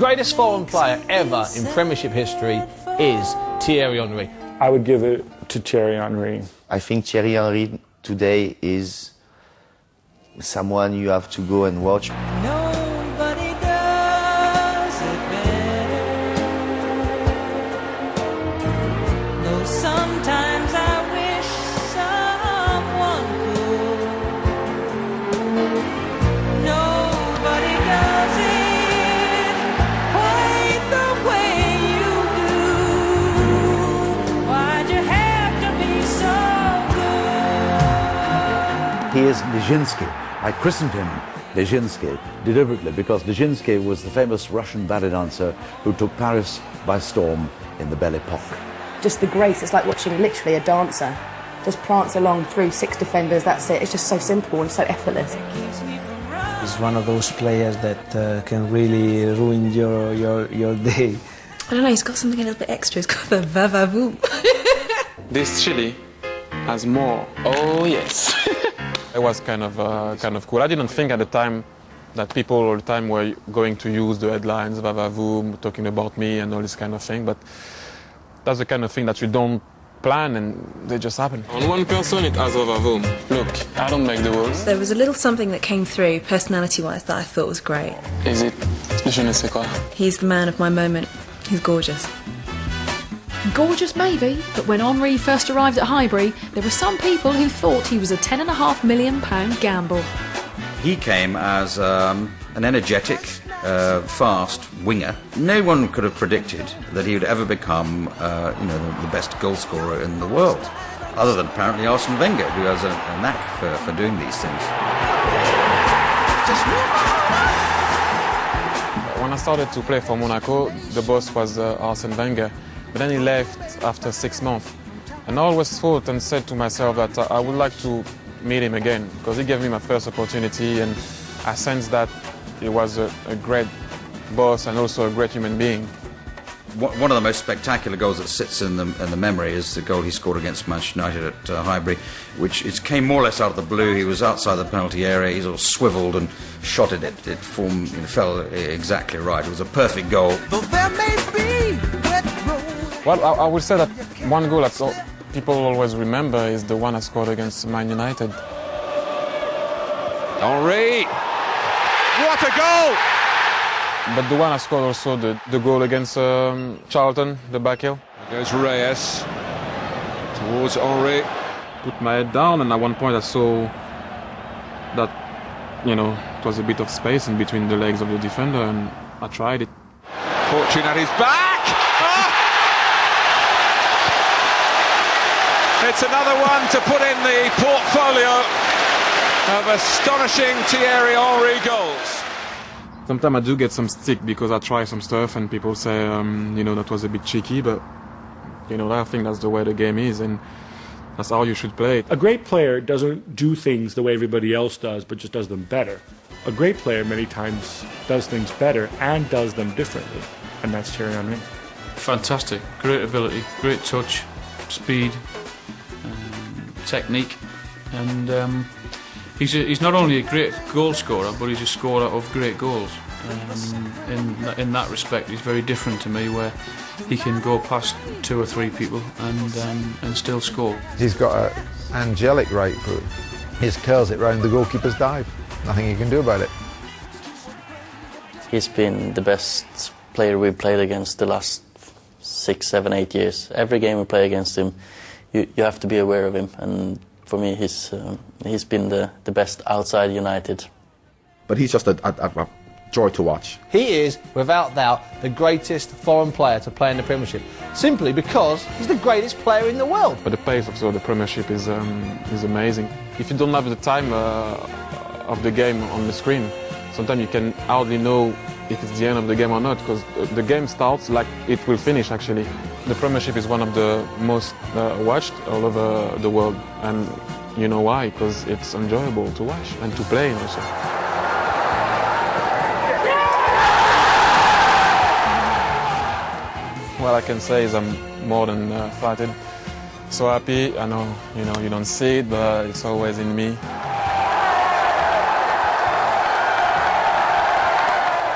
greatest foreign player ever in Premiership history is Thierry Henry. I would give it to Thierry Henry. I think Thierry Henry today is someone you have to go and watch. Nobody does it better. Though sometimes I wish someone could. Nobody does it quite the way you do. Why'd you have to be so good? He is Nijinsky. I christened him Nijinsky deliberately because Nijinsky was the famous Russian ballet dancer who took Paris by storm in the Belle Epoque. Just the grace, it's like watching literally a dancer. Just prance along through 6 defenders, that's it. It's just so simple and so effortless. He's one of those players that can really ruin your day. I don't know, he's got something a little bit extra. He's got the va-va-voom. This chili has more. Oh yes. It was kind of cool. I didn't think at the time that people all the time were going to use the headlines, va-va-voom, talking about me and all this kind of thing, but that's the kind of thing that you don't plan and they just happen. On one person it has va-va-voom. Look, I don't make the rules. There was a little something that came through, personality-wise, that I thought was great. Is it je ne sais quoi? He's the man of my moment. He's gorgeous. Gorgeous maybe, but when Henry first arrived at Highbury, there were some people who thought he was a £10.5 million gamble. He came as an energetic, fast winger. No one could have predicted that he would ever become, the best goal scorer in the world, other than apparently Arsene Wenger, who has a knack for doing these things. When I started to play for Monaco, the boss was Arsene Wenger. But then he left after 6 months. And I always thought and said to myself that I would like to meet him again, because he gave me my first opportunity and I sensed that he was a great boss and also a great human being. One of the most spectacular goals that sits in the memory is the goal he scored against Manchester United at Highbury, which came more or less out of the blue. He was outside the penalty area, he sort of swiveled and shot it. It fell exactly right. It was a perfect goal. Well, I would say that one goal that people always remember is the one I scored against Man United. Henry! What a goal! But the one I scored also, the goal against Charlton, the back heel. There goes Reyes towards Henry. Put my head down and at one point I saw that, it was a bit of space in between the legs of the defender and I tried it. Fortune at his back! It's another one to put in the portfolio of astonishing Thierry Henry goals. Sometimes I do get some stick because I try some stuff and people say, that was a bit cheeky, but, I think that's the way the game is and that's how you should play it. A great player doesn't do things the way everybody else does, but just does them better. A great player many times does things better and does them differently, and that's Thierry Henry. Fantastic, great ability, great touch, speed, technique, and he's not only a great goal scorer, but he's a scorer of great goals. In that respect, he's very different to me, where he can go past 2 or 3 people and still score. He's got an angelic right foot. He just curls it round the goalkeeper's dive. Nothing he can do about it. He's been the best player we've played against the last 6, 7, 8 years. Every game we play against him, you have to be aware of him, and for me he's been the best outside United. But he's just a joy to watch. He is, without doubt, the greatest foreign player to play in the Premiership, simply because he's the greatest player in the world. But the pace of the Premiership is amazing. If you don't have the time of the game on the screen, sometimes you can hardly know if it's the end of the game or not, because the game starts like it will finish, actually. The Premiership is one of the most watched all over the world, and you know why? Because it's enjoyable to watch and to play also. What I can say is I'm more than flattered. So happy. I know, you don't see it, but it's always in me.